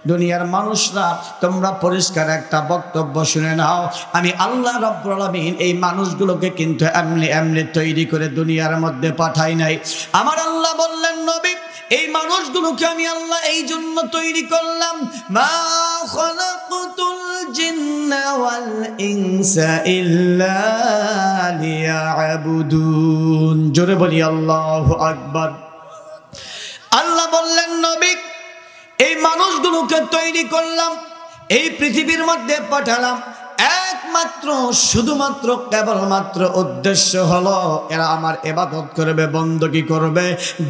দুনিয়ার মানুষরা তোমরা পরিষ্কার একটা বক্তব্য শুনে নাও, আমি আল্লাহ রাব্বুল আলামিন এই মানুষগুলোকে কিন্তু এমনি এমনি তৈরি করে দুনিয়ার মধ্যে পাঠাই নাই। আমার আল্লাহ বললেন, নবী এই মানুষগুলোকে আমি আল্লাহ এই জন্য তৈরি করলাম, মা খালাকাতুল জিন্না ওয়াল ইনসা ইল্লা লিয়াবুদুন। জোরে বলি আল্লাহু আকবার। আল্লাহ বললেন, নবী এই মানুষগুলোকে তৈরি করলাম, এই পৃথিবীর মধ্যে পাঠালাম একমাত্র শুধুমাত্র কেবলমাত্র উদ্দেশ্য হলো এরা আমার ইবাদত করবে, বندگی করবে,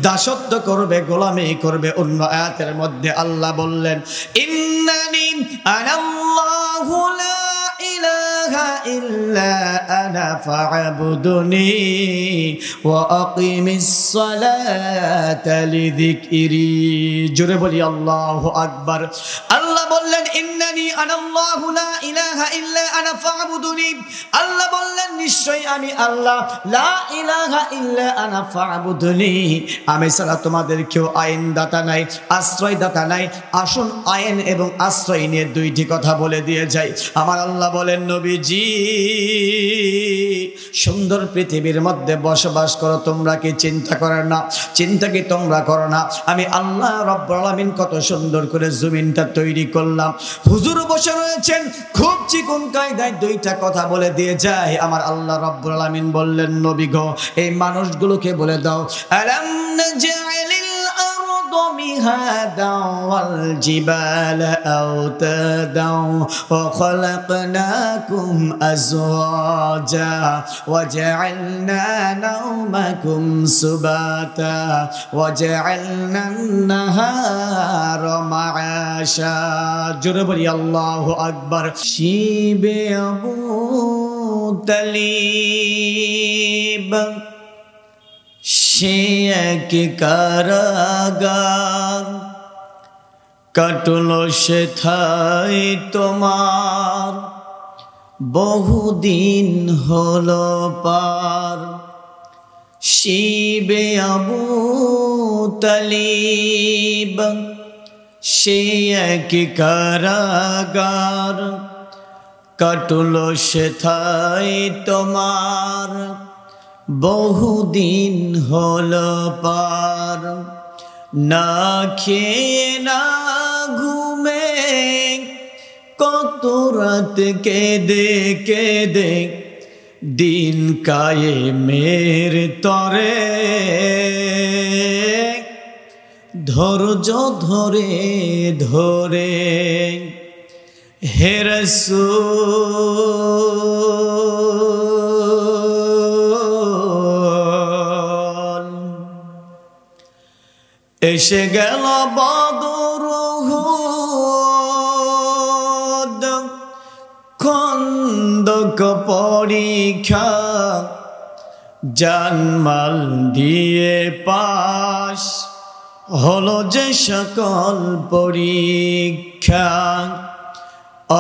দাসত্ব করবে, গোলামি করবে। অন্য আয়াতের মধ্যে আল্লাহ বললেন, ইন্নানি আনাল্লাহু লা ইলাহা ইল্লা আনা ফা'বুদুনি ওয়া আকিমিস সালাতা লিযিকরি। জোরে বলি আল্লাহু আকবার। আল্লাহ বললেন, ইন্নানি আনাল্লাহু লা ইলাহা ইল্লা আনা ফা'বুদুনি। আল্লাহ বললেন, নিশ্চয়ই আমি আল্লাহ, লা ইলাহা ইল্লা আনা ফা'বুদুনি। আমি ছাড়া তোমাদের কেউ আইনদাতা নাই, আশ্রয়দাতা নাই। আসুন আইন এবং আশ্রয় নিয়ে দুইটি কথা বলে দিয়ে যাই। আমার আল্লাহ বলেন, নবীজি সুন্দর পৃথিবীর মধ্যে বসবাস করো, তোমরা কি চিন্তা করেন না? চিন্তা কি তোমরা করো না? আমি আল্লাহ রাব্বুল আলামিন কত সুন্দর করে জমিনটা তৈরি করলাম। হুজুর বসে রয়েছেন, খুব চিকন কায়দায় দুইটা কথা বলে দিয়ে যায়। আমার আল্লাহ রাব্বুল আলামিন বললেন, নবী গো এই মানুষগুলোকে বলে দাও, আলাম নাজআলিল আরদা মিহাদা ওয়াল জিবালা আওতাদা ওয়া খালাকনাকুম আজওয়াজা ওয়া জাআলনা নাওমাকুম সুবাতা ওয়া জাআলনান নাহারা মাআশা। জোরে বলি আল্লাহু আকবার। শিবে আবু তালিব সে এক কারাগার, কাটল সেথায় তোমার বহুদিন হলো পার। শিবে আবু তালিব সে এক কারাগার, কাটল সেথায় তোমার বহুদিন হলো পার। না খেয়ে না ঘুমে কত রাত কেঁদে কেঁদে দিন কায়েমের তরে, ধৈর্য ধরে ধরে হে রাসূল এসে গেল বদর উহুদ, খন্দক পরীক্ষা জানমাল দিয়ে পাশ হলো যে সকল পরীক্ষা,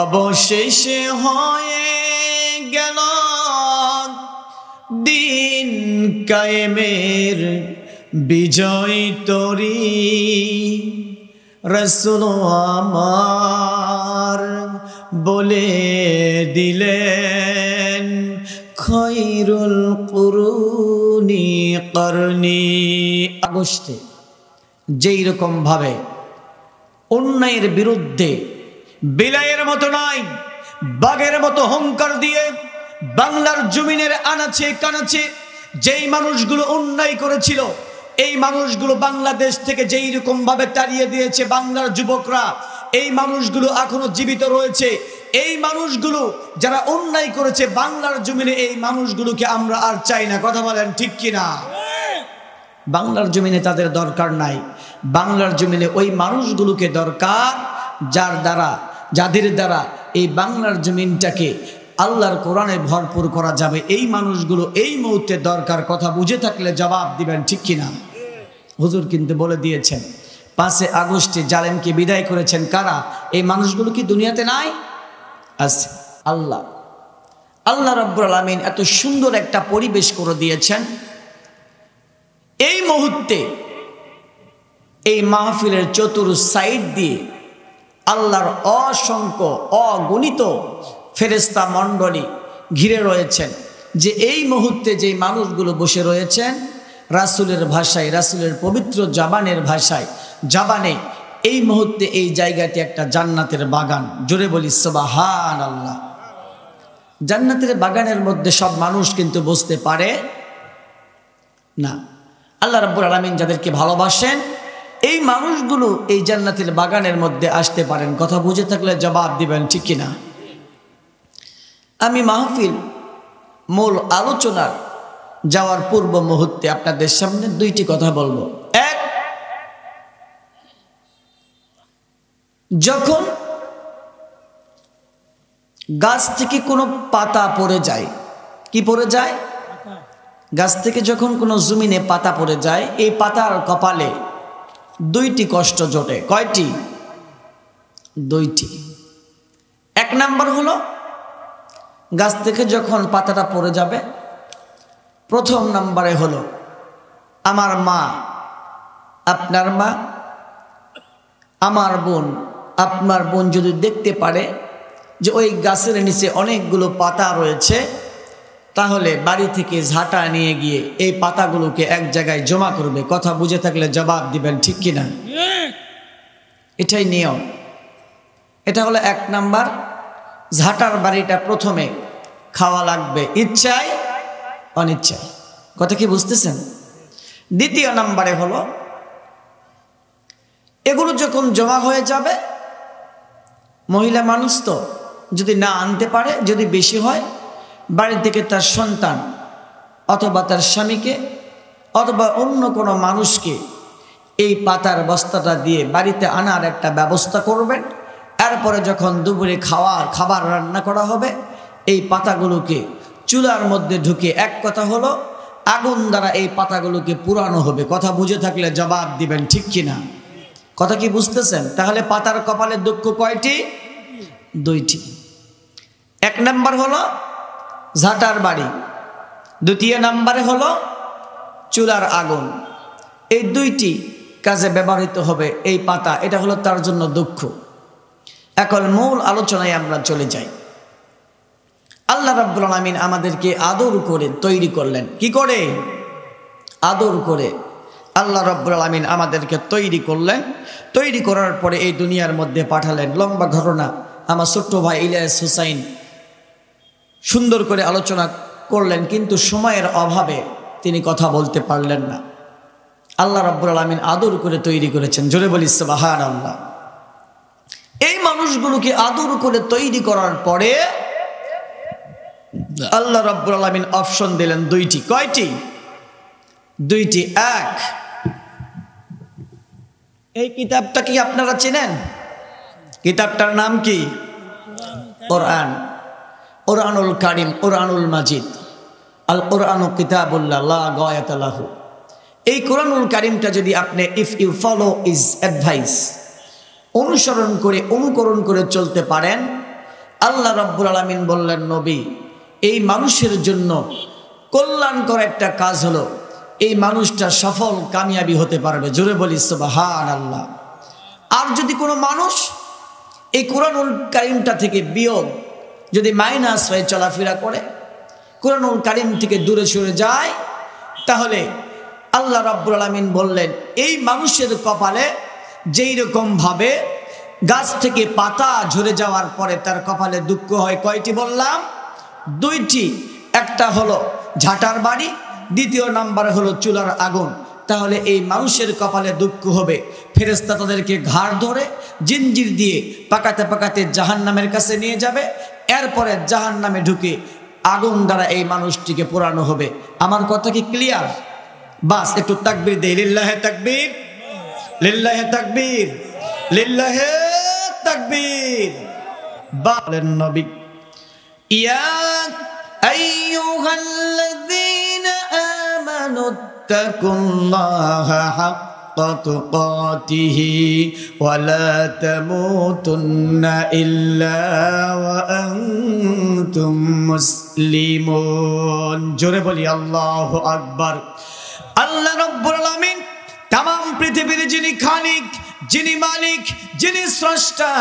অবশেষে হয়ে গেল দিন কায়েমের বিজয় তরি। রাসূল আমার বলে দিলেন, খৈরুল কুরুনি করনি। আগস্টে যেই রকম ভাবে অন্যায়ের বিরুদ্ধে বিলাইয়ের মতো নয়, বাঘের মতো হুঙ্কার দিয়ে বাংলার জমিনের আনাচে কানাচে যেই মানুষগুলো অন্যায় করেছিল, এই মানুষগুলো বাংলাদেশ থেকে যেই রকম ভাবে তাড়িয়ে দিয়েছে বাংলার যুবকরা, এই মানুষগুলো এখনো জীবিত রয়েছে। এই মানুষগুলো যারা অন্যায় করেছে বাংলার জমিনে, এই মানুষগুলোকে আমরা আর চাই না। কথা বলেন ঠিক কিনা? বাংলার জমিনে তাদের দরকার নাই। বাংলার জমিনে ওই মানুষগুলোকে দরকার যাদের দ্বারা এই বাংলার জমিনটাকে আল্লাহর কোরআনে ভরপুর করা যাবে। এই মানুষগুলো এই মুহূর্তে দরকার। কথা বুঝে থাকলে জবাব দিবেন ঠিক কিনা? হুজুর কিন্তু বলে দিয়েছেন 5 আগস্টে জালেমকে বিদায় করেছেন কারা? এই মানুষগুলো কি দুনিয়াতে নাই? আছে। আল্লাহ রাব্বুল আলামিন এত সুন্দর একটা পরিবেশ করে দিয়েছেন। এই মুহূর্তে এই মাহফিলের চতুর সাইড দিয়ে আল্লাহর অসংখ্য অগণিত ফেরেশতা মণ্ডলী ঘিরে রয়েছেন যে এই মুহূর্তে যে মানুষগুলো বসে রয়েছেন রাসূলের ভাষায়, রাসূলের পবিত্র জবানে এই মুহূর্তে এই জায়গাটি একটা জান্নাতের বাগান। জোরে বলি সুবহানাল্লাহ। জান্নাতের বাগানের মধ্যে সব মানুষ কিন্তু বসতে পারে না। আল্লাহ রাব্বুল আলামিন যাদেরকে ভালোবাসেন এই মানুষগুলো এই জান্নাতের বাগানের মধ্যে আসতে পারেন। কথা বুঝে থাকলে জবাব দিবেন, ঠিক কিনা? আমি মাহফিল মূল আলোচনার যাওয়ার পূর্ব মুহূর্তে আপনাদের সামনে দুইটি কথা বলবো। এক, যখন গাছ থেকে কোনো পাতা পড়ে যায়, কি পড়ে যায়? গাছ থেকে যখন কোনো জমিনে পাতা পড়ে যায়, এই পাতার কপালে দুইটি কষ্ট জোটে। কয়টি? দুইটি। এক নাম্বার হলো গাছ থেকে যখন পাতাটা পড়ে যাবে, প্রথম নাম্বারে হলো আমার মা, আপনার মা, আমার বোন, আপনার বোন যদি দেখতে পারে যে ওই গাছের নিচে অনেকগুলো পাতা রয়েছে, তাহলে বাড়ি থেকে ঝাঁটা নিয়ে গিয়ে এই পাতাগুলোকে এক জায়গায় জমা করবে। কথা বুঝে থাকলে জবাব দিবেন, ঠিক কিনা? এটাই নিয়ম। এটা হলো এক নাম্বার। ঝাঁটার বাড়িটা প্রথমে খাওয়া লাগবে, ইচ্ছায় অনিচ্ছায়। কথা কি বুঝতেছেন? দ্বিতীয় নাম্বারে হলো এগুলো যখন জমা হয়ে যাবে, মহিলা মানুষ তো যদি না আনতে পারে, যদি বেশি হয়, বাড়ি থেকে তার সন্তান অথবা তার স্বামীকে অথবা অন্য কোনো মানুষকে এই পাতার বস্তাটা দিয়ে বাড়িতে আনার একটা ব্যবস্থা করবেন। এরপরে যখন দুপুরে খাবার রান্না করা হবে, এই পাতাগুলোকে চুলার মধ্যে ঢুকে, এক কথা হলো আগুন দ্বারা এই পাতাগুলোকে পুরানো হবে। কথা বুঝে থাকলে জবাব দিবেন, ঠিক কিনা? কথা কি বুঝতেছেন? তাহলে পাতার কপালে দুঃখ কয়টি? দুইটি। এক নাম্বার হলো ঝাঁটার বাড়ি, দ্বিতীয় নাম্বারে হলো চুলার আগুন। এই দুইটি কাজে ব্যবহৃত হবে এই পাতা। এটা হলো তার জন্য দুঃখ। এখন মূল আলোচনায় আমরা চলে যাই। আল্লাহ রাব্বুল আলামিন আমাদেরকে আদর করে তৈরি করলেন। কি করে? আদর করে আল্লাহ রাব্বুল আলামিন আমাদেরকে তৈরি করলেন। তৈরি করার পরে এই দুনিয়ার মধ্যে পাঠালেন। লম্বা ঘটনা, আমার ছোট্ট ভাই ইলিয়াস হুসাইন সুন্দর করে আলোচনা করলেন, কিন্তু সময়ের অভাবে তিনি কথা বলতে পারলেন না। আল্লাহ রাব্বুল আলামিন আদর করে তৈরি করেছেন। জোরে বলি সুবহানাল্লাহ। এই মানুষগুলোকে আদর করে তৈরি করার পরে আল্লাহ রাব্বুল আলামিন অপশন দিলেন দুইটি। কয়টি? দুইটি। এক, এই কিতাবটা কি আপনারা চেনেন? কিতাবটার নাম কি? কোরআন। কোরআনুল কারীম, কোরআনুল মাজিদ। আল কোরআনু কিতাবুল্লাহ লা গায়াতা লাহু। এই কোরআনুল কারীমটা যদি আপনি if you follow his advice, অনুকরণ করে চলতে পারেন, আল্লাহ রাব্বুল আলামিন বললেন, নবী, এই মানুষের জন্য কল্যাণকর একটা কাজ হলো এই মানুষটা সফল কামিয়াবি হতে পারবে। জোরে বলি সুবহানাল্লাহ। আর যদি কোনো মানুষ এই কোরআনুল কারীমটা থেকে বিয়োগ, যদি মাইনাস হয়ে চলাফেরা করে, কোরআনুল কারীম থেকে দূরে সরে যায়, তাহলে আল্লাহ রাব্বুল আলামিন বললেন এই মানুষের কপালে যেই রকম ভাবে গাছ থেকে পাতা ঝরে যাওয়ার পরে তার কপালে দুঃখ হয়। কয়টি বললাম? দুইটি। একটা হলো ঝাঁটার বাড়ি, দ্বিতীয় নাম্বারে হলো চুলার আগুন। তাহলে এই মানুষের কপালে দুঃখ হবে। ফেরেশতা তাদেরকে ঘাড় ধরে জিঞ্জির দিয়ে পাকাতে পাকাতে জাহান্নামের কাছে নিয়ে যাবে। এরপরে জাহান্নামে ঢুকে আগুন দ্বারা এই মানুষটিকে পোড়ানো হবে। আমার কথা কি ক্লিয়ার? বাস একটু তাকবীর দেই। লিল্লাহে তাকবীর, লিল্লাহে তাকবীর, লিল্লাহে তাকবীর। বলেন নবী, ইয়া আইয়ুহাল্লাযীনা আমানু তাকুল্লাহা হাক্কা তুকাতিহি ওয়া লা তামুতুন্না ইল্লা ওয়া আনতুম মুসলিমুন। জোরে বলি আল্লাহু আকবার। আল্লাহ রাব্বুল আলামিন তামাম পৃথিবীর যিনি খালিক, যিনি মালিক, যিনি যিনি স্রষ্টা,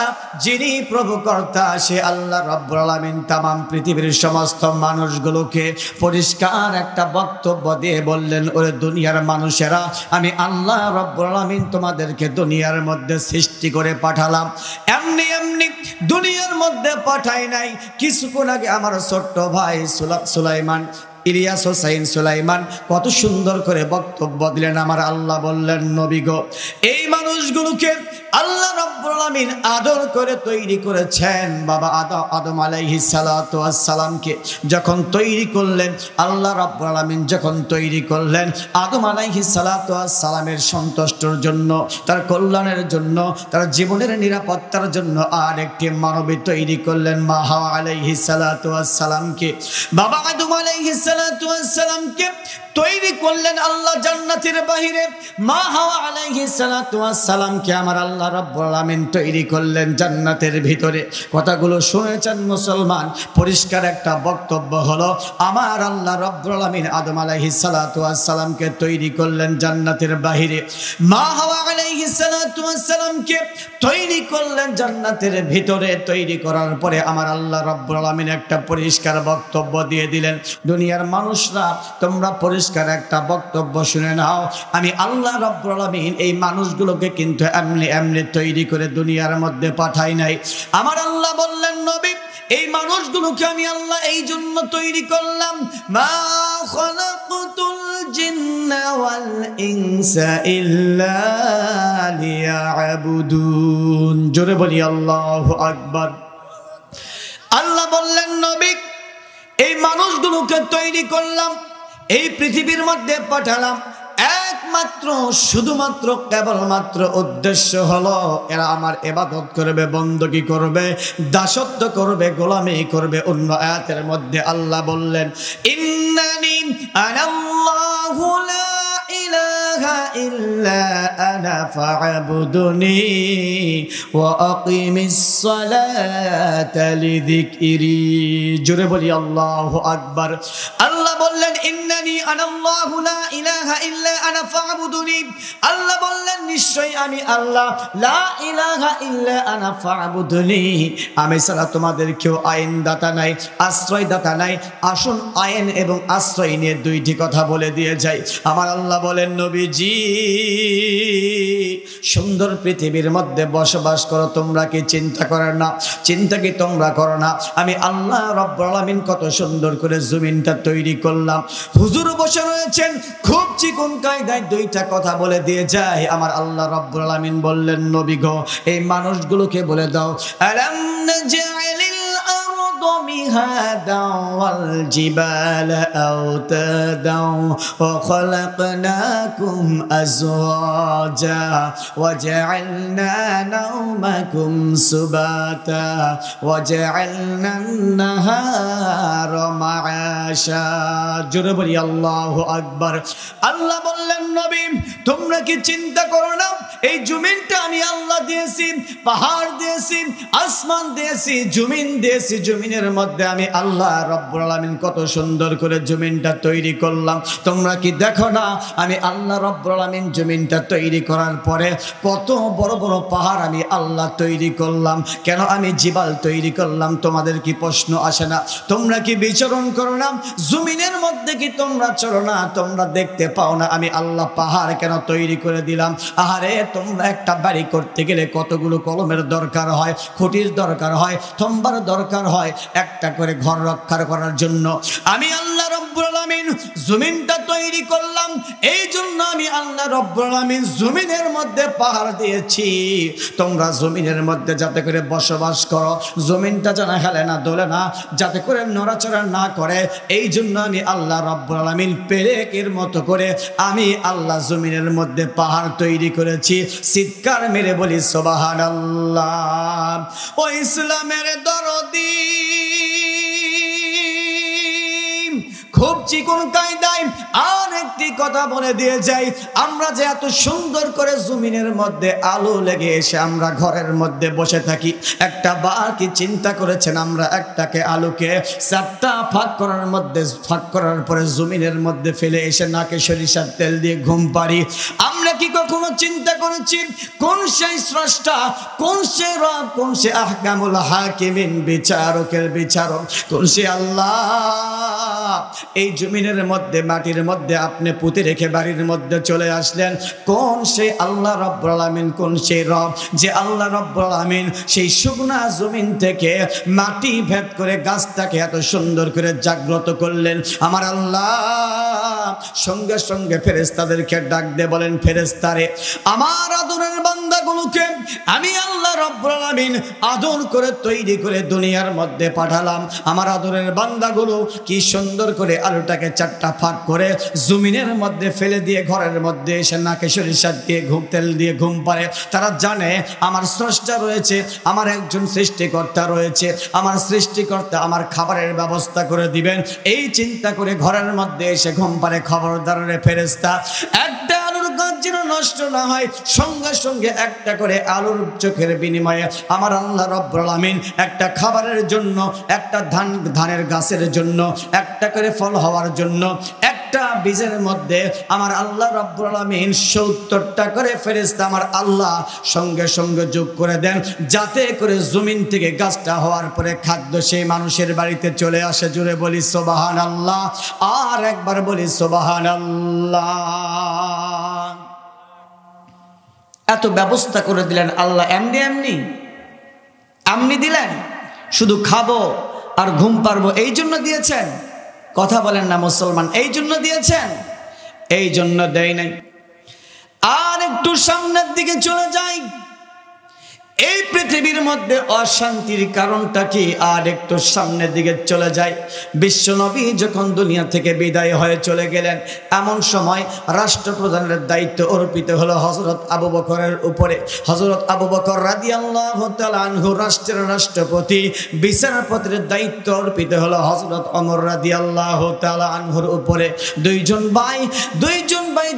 যিনি প্রভু কর্তা, সে আল্লাহ রাব্বুল আলামিন তামাম পৃথিবীর সমস্ত মানুষগুলোকে পরিষ্কার একটা বক্তব্য দিয়ে বললেন, ওরে দুনিয়ার মানুষেরা, আমি আল্লাহ রাব্বুল আলামিন তোমাদেরকে দুনিয়ার মধ্যে সৃষ্টি করে পাঠালাম। এমনি এমনি দুনিয়ার মধ্যে পাঠাই নাই। কিছুক্ষণ আগে আমার ছোট্ট ভাই সুলাইমান, ইলিয়াস হোসাইন সুলাইমান কত সুন্দর করে বক্তব্য দিলেন। আমার আল্লাহ বললেন, নবী গো, এই মানুষগুলোকে আল্লাহ রাব্বুল আলামিন আদর করে তৈরি করেছেন। বাবা আদম আলাইহিস সালাতু ওয়াস সালামকে যখন তৈরি করলেন, আল্লাহ রাব্বুল আলামিন যখন তৈরি করলেন, আদম আলাইহিস সালাতু ওয়াস সালামের সন্তুষ্টির জন্য, তার কল্যাণের জন্য, তার জীবনের নিরাপত্তার জন্য আরেকটি মানবী তৈরি করলেন, মা হাওয়া আলাইহিস সালাতু ওয়াস সালামকে। বাবা আদম আলাইহিস সালাতু ওয়াস সালামকে তৈরি করলেন আল্লাহ জান্নাতের বাহিরে, মা হাওয়া আলাইহিস সালাতু ওয়াস সালামকে আমার আল্লাহ রাব্বুল আলামিন তৈরি করলেন জান্নাতের ভিতরে। কথাগুলো শুনেছেন মুসলমান? পরিষ্কার একটা বক্তব্য হলো, আমার আল্লাহ রাব্বুল আলামিন আদম আলাইহিস সালাতু ওয়াস সালামকে তৈরি করলেন জান্নাতের বাহিরে, মা হাওয়া আলাইহিস সালাতু ওয়াস সালামকে তৈরি করলেন জান্নাতের ভিতরে। তৈরি করার পরে আমার আল্লাহ রাব্বুল আলামিন একটা পরিষ্কার বক্তব্য দিয়ে দিলেন, দুনিয়ার মানুষরা তোমরা পরিষ্কার একটা বক্তব্য শুনে নাও, আমি আল্লাহ রাব্বুল আলামিন এই মানুষগুলোকে কিন্তু এমনি এমনি তৈরি করে দুনিয়ার মধ্যে পাঠাই নাই। আমার আল্লাহ বললেন, নবী, এই মানুষগুলোকে আমি আল্লাহ এই জন্য তৈরি করলাম, মা খালাকাতুল জিন্না ওয়াল ইনসা ইল্লা লিয়াবুদুন। জোরে বলি আল্লাহু আকবার। আল্লাহ বললেন, নবী, এই মানুষগুলোকে তৈরি করলাম, এই পৃথিবীর মধ্যে পাঠালাম একমাত্র শুধুমাত্র কেবলমাত্র উদ্দেশ্য হলো এরা আমার ইবাদত করবে, বندگی করবে, দাসত্ব করবে, গোলামি করবে। অন্য আয়াতের মধ্যে আল্লাহ বললেন, ইন্নানি আনাল্লাহু লা ইলাহা ইল্লা আনা ফা'বুদুনি ওয়া আকিমিস সালাতা লিযিকরি। জোরে বলি আল্লাহু আকবার। আল্লাহ বললেন, ইন্নানি আনাল্লাহু লা ইলাহা ইল্লা আনা ফা'বুদুনি। আল্লাহ বললেন, নিশ্চয়ই আমি আল্লাহ, লা ইলাহা ইল্লা আনা ফা'বুদুনি। আমি ছাড়া তোমাদের কেউ আইনদাতা নাই, আশ্রয়দাতা নাই। আসুন আইন এবং আশ্রয় নিয়ে দুইটি কথা বলে দিয়ে যাই। আমার আল্লাহ বলেন, নবীজি, সুন্দর পৃথিবীর মধ্যে বসবাস করো, তোমরা কি চিন্তা করেন না? চিন্তা কি তোমরা করো না? আমি আল্লাহ রাব্বুল আলামিন কত সুন্দর করে জমিনটা তৈরি করলাম। হুজুর বসে রয়েছেন, খুব চিকন কায়দায় দুইটা কথা বলে দিয়ে যায়। আমার আল্লাহ রাব্বুল আলামিন বললেন, নবী গো, এই মানুষগুলোকে বলে দাও, আলাম নাজআলিল আরদা মিহাদা ওয়াল জিবালা আওতাদা ওয়া খালাকনাকুম আজওয়াজা ওয়া জাআলনা নাওমাকুম সুবাতা ওয়া জাআলনা আন-নাহারা মাআশা। জোরে বলি আল্লাহু আকবার। আল্লাহ বললেন, নবী, তোমরা কি চিন্তা করো না? এই জমিনটা আমি আল্লাহ দিয়েছি, পাহাড় দিয়েছি, আসমান দিয়েছি, জমিন দিয়েছি। জমিনের মধ্যে আমি আল্লাহ রাব্বুল আলামিন কত সুন্দর করে জমিনটা তৈরি করলাম। তোমরা কি দেখো না? আমি আল্লাহ রাব্বুল আলামিন জমিনটা তৈরি করার পরে কত বড় বড় পাহাড় আমি আল্লাহ তৈরি করলাম। কেন আমি জিবাল তৈরি করলাম? তোমাদের কি প্রশ্ন আসে না? তোমরা কি বিচরণ করো না জমিনের মধ্যে? কি তোমরা চলো না? তোমরা দেখতে পাও না আমি আল্লাহ পাহাড় কেন তৈরি করে দিলাম? আহারে, তোমরা একটা বাড়ি করতে গেলে কতগুলো কলমের দরকার হয়, খুঁটির দরকার হয়, থম্বার দরকার হয়, একটা করে ঘর রক্ষা করার জন্য। আমি আল্লাহ রাব্বুল আলামিন জমিনটা তৈরি করলাম, এই জন্য আমি আল্লাহ রাব্বুল আলামিন জমিনের মধ্যে পাহাড় দিয়েছি। তোমরা জমিনের মধ্যে যাতে করে বসবাস করো, জমিনটা যেন হেলে না দোলে না, যাতে করে নড়াচড়া না করে, এই জন্য আমি আল্লাহ রাব্বুল আলামিন পেরেকের মতো করে আমি আল্লাহ জমিনের মধ্যে পাহাড় তৈরি করেছি। চিৎকার মেরে বলি সুবহানাল্লাহ। ও ইসলামের দরদি, খুব চিকন কায়দায় আর একটি কথা বলে দিয়ে যাই। আমরা যে এত সুন্দর করে জমিনের মধ্যে আলো লেগে এসে আমরা ঘরের মধ্যে বসে থাকি, একটা বার কি চিন্তা করেছেন আমরা একটাকে আলোকে চারটা ফাঁক করার মধ্যে ফাঁক করার পরে জমিনের মধ্যে ফেলে এসে নাকে সরিষার তেল দিয়ে ঘুম পাড়ি? আমরা কি কখনো চিন্তা করেছি কোন সেই স্রষ্টা, কোন সে রব, কোন সে আহকামুল হাকিমিন, বিচারকের বিচারক, কোন সে আল্লাহ এই জমিনের মধ্যে মাটির মধ্যে আপনি পুঁতে রেখে বাড়ির মধ্যে চলে আসলেন? কোন সেই আল্লাহ রাব্বুল আলামিন, কোন সেই রব যে আল্লাহ রাব্বুল আলামিন সেই শুকনা জমিন থেকে মাটি ভেদ করে গাছটাকে এত সুন্দর করে জাগ্রত করলেন? আমার আল্লাহ সঙ্গে সঙ্গে ফেরেশতাদেরকে ডাক দিয়ে বলেন, ফেরেশতারে আমার আদরের বান্দাগুলোকে আমি আল্লাহ রাব্বুল আলামিন আদর করে তৈরি করে দুনিয়ার মধ্যে পাঠালাম। আমার আদরের বান্দাগুলো কি সুন্দর করে আলুটাকে চারটা ফাঁক করে জমিনের মধ্যে ফেলে দিয়ে ঘরের মধ্যে এসে নাকে সরিষা দিয়ে তেল দিয়ে ঘুম পারে। তারা জানে আমার স্রষ্টা রয়েছে, আমার একজন সৃষ্টিকর্তা রয়েছে, আমার সৃষ্টিকর্তা আমার খাবারের ব্যবস্থা করে দিবেন। এই চিন্তা করে ঘরের মধ্যে এসে ঘুম পারে। খবরদার রে ফেরেশতা, একটা আলুর গাছ যেন নষ্ট না হয়, সঙ্গে সঙ্গে একটা করে আলুর চোখের বিনিময়ে আমার আল্লাহ রাব্বুল আলামিন একটা খাবারের জন্য, একটা ধানের গাছের জন্য, একটা করে ফল হওয়ার জন্য, একটা বীজের মধ্যে আমার আল্লাহ রাব্বুল আলামিন 70টা করে ফেরেশতা আমার আল্লাহ সঙ্গে সঙ্গে যোগ করে দেন, যাতে করে জমিন থেকে গাছটা হওয়ার পরে খাদ্য সেই মানুষের বাড়িতে চলে আসে। জুড়ে বলি সুবহানাল্লাহ, আর একবার বলি সুবহানাল্লাহ। এত ব্যবস্থা করে দিলেন আল্লাহ, এমনি এমনি এমনি দিলেন? শুধু খাবো আর ঘুম পারবো এই জন্য দিয়েছেন? কথা বলেন না মুসলমান, এই জন্য দিয়েছেন? এই জন্য দেয় নাই। আর একটু সামনের দিকে চলে যাই, এই পৃথিবীর মধ্যে অশান্তির কারণটা কি? আর একটু সামনের দিকে চলে যায়। বিশ্বনবী যখন দুনিয়া থেকে বিদায় হয়ে চলে গেলেন, এমন সময় রাষ্ট্রপ্রধানের দায়িত্ব অর্পিত হলো হযরত আবু বকরের উপরে। হযরত আবু বকর রাদিয়াল্লাহু তাআলা আনহু রাষ্ট্রের রাষ্ট্রপতি, বিচারপতির দায়িত্ব অর্পিত হলো হযরত ওমর রাদিয়াল্লাহু তাআলা আনহুর উপরে। দুইজন ভাই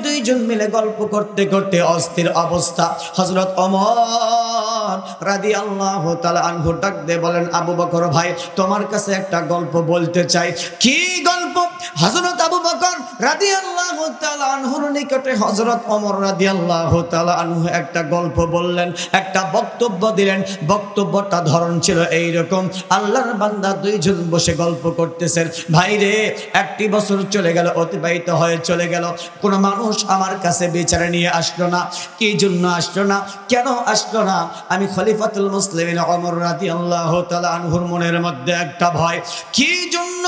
দুইজন মিলে গল্প করতে করতে অস্থির অবস্থা। হযরত ওমর রাদিয়াল্লাহু তাআলা আনহু ডাক দিয়ে বলেন, আবু বকর ভাই, তোমার কাছে একটা গল্প বলতে চাই। কি গল্প? হযরত আবু বকর রাদিয়াল্লাহু তাআলা আনহুর নিকটে হযরত ওমর রাদিয়াল্লাহু তাআলা আনহু একটা গল্প বললেন, একটা বক্তব্য দিলেন। বক্তব্যটা ধরন ছিল এইরকম, আল্লাহর বান্দা দুইজন বসে গল্প করতেছেন। ভাই রে, একটি বছর চলে গেল, অতিবাহিত হয়ে চলে গেল, কোনো মানুষ আমার কাছে বিচারে নিয়ে আসলো না। কি জন্য আসলো না? কেন আসলো না? আমি খলিফাতুল মুসলিমিন ওমর রাদিয়াল্লাহু তাআলা আনহুর মনের মধ্যে একটা ভয়। কি জন্য,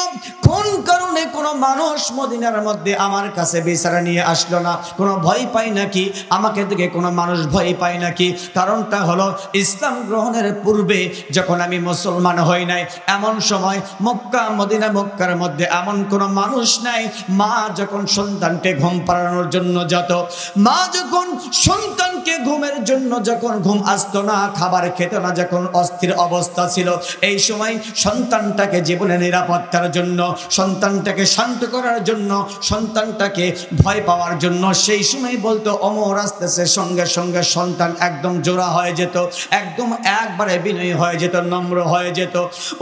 কোন কারণে কোনো মানুষ মদিনার মধ্যে আমার কাছে বিচার নিয়ে আসলো না? কোনো ভয় পাই নাকি? আমাকে দেখে কোনো মানুষ ভয় পায় নাকি? কারণটা হলো, ইসলাম গ্রহণের পূর্বে যখন আমি মুসলমান হই নাই, এমন সময় মক্কা মদিনা মক্কার মধ্যে এমন কোনো মানুষ নাই, মা যখন সন্তানকে ঘুম পাড়ানোর জন্য যেত, মা যখন সন্তানকে ঘুমের জন্য যখন ঘুম আসতো না, খাবার খেত না, যখন অস্থির অবস্থা ছিল, এই সময় সন্তানটাকে জীবনে নিরাপত্তার জন্য, সন্তানটাকে শান্ত করার জন্য, সন্তানটাকে ভয় পাওয়ার জন্য সেই সময় বলতো ওমর আসতেছে, সঙ্গে সঙ্গে সন্তান একদম জোড়া হয়ে যেত, একদম একবারে বিনয়ী হয়ে যেত, নম্র হয়ে যেত।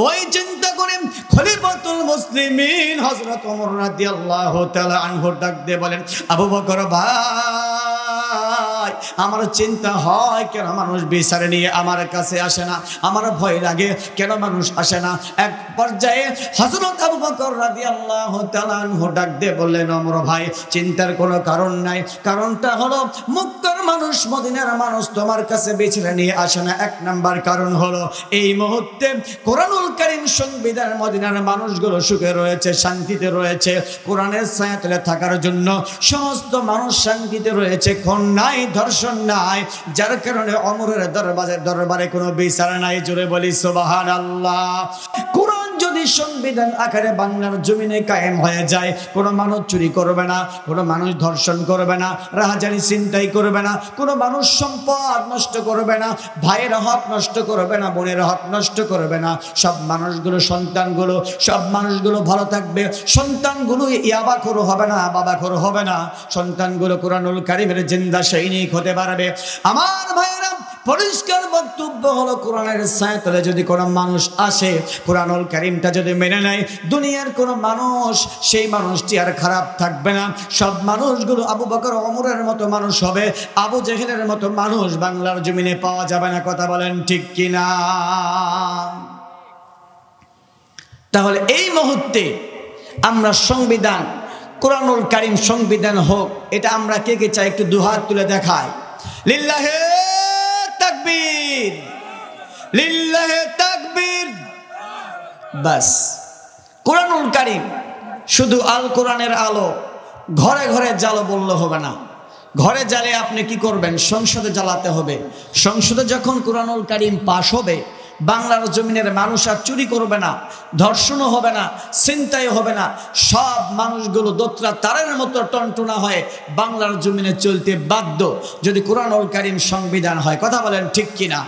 ওই চিন্তা করে খলিফাতুল মুসলিমিন হযরত ওমর রাদিয়াল্লাহু তাআলা আনহু ডাক দিয়ে বলেন, আবু বকর ভাই, আমার চিন্তা হয় কেন মানুষ বিচারে নিয়ে আমার কাছে আসে না, আমার ভয় লাগে কেন মানুষ আসে না। এক পর্যায়ে হযরত আবু বকর রাদিয়াল্লাহু তাআলা আনহু ডাক দিয়ে বললেন, ওমর ভাই, চিন্তার কোনো কারণ নাই। কারণটা হলো, মক্কার মানুষ মদিনার মানুষ তোমার কাছে বিচারে নিয়ে আসে না। এক নাম্বার কারণ হলো, এই মুহূর্তে কোরআনুল কারীম সংবিধান মদিনার মানুষগুলো সুখে রয়েছে, শান্তিতে রয়েছে, কোরআনের ছায়াতলে থাকার জন্য সমস্ত মানুষ শান্তিতে রয়েছে, খুন নাই, ধর্ষণ নাই, যার কারণে ওমরের দরবারে কোনো বিচার নাই। জোরে বলি সুবহানাল্লাহ। কোরআন যদি সংবিধান আকারে বাংলার জমিনে কায়েম হয়ে যায়, কোনো মানুষ চুরি করবে না, কোনো মানুষ ধর্ষণ করবে না, রাহাজানি ছিনতাই করবে না, কোনো মানুষ সম্পদ নষ্ট করবে না, ভাইয়ের হক নষ্ট করবে না, বোনের হক নষ্ট করবে না, সব মানুষগুলো, সন্তানগুলো, সব মানুষগুলো ভালো থাকবে। সন্তানগুলো ইয়াবাখোর হবে না, বাবাখোর হবে না, সন্তানগুলো কোরআনুল কারীমের জিন্দা সৈনিক হতে পারবে। আমার ভাইয়েরা, পরিষ্কার বক্তব্য হলো কোরআনের ছায়াতলে যদি কোনো মানুষ আসে, কোরআনুল কারীমটা যদি মেনে নেয়, দুনিয়ার কোনো মানুষ সেই মানুষটি আর খারাপ থাকবে না। সব মানুষগুলো আবু বকর ওমরের মতো মানুষ হবে, আবু জেহেলের মতো মানুষ বাংলার জমিনে পাওয়া যাবে না। কথা বলেন ঠিক কিনা? তাহলে এই মুহূর্তে আমরা সংবিধান, কোরআনুল কারীম সংবিধান হোক, এটা আমরা কে কে চাই? একটু দুহাত তুলে দেখাই। লিল্লাহে তাকবীর, লিল্লাহে তাকবীর। বাস, কোরআনুল কারীম শুধু আল কোরআনের আলো, ঘরে ঘরে জ্বালো বললে হবে না। ঘরে জ্বালে আপনি কি করবেন? সংসদে জ্বালাতে হবে। সংসদে যখন কোরআনুল কারীম পাশ হবে, বাংলার জমিনের মানুষ আর চুরি করবে না, ধর্ষণও হবে না, ছিনতাই হবে না। সব মানুষগুলো দোতরা তারের মতো টনটনা হয়ে বাংলার জমিনে চলতে বাধ্য, যদি কোরআনুল কারীম সংবিধান হয়। কথা বলেন ঠিক কিনা?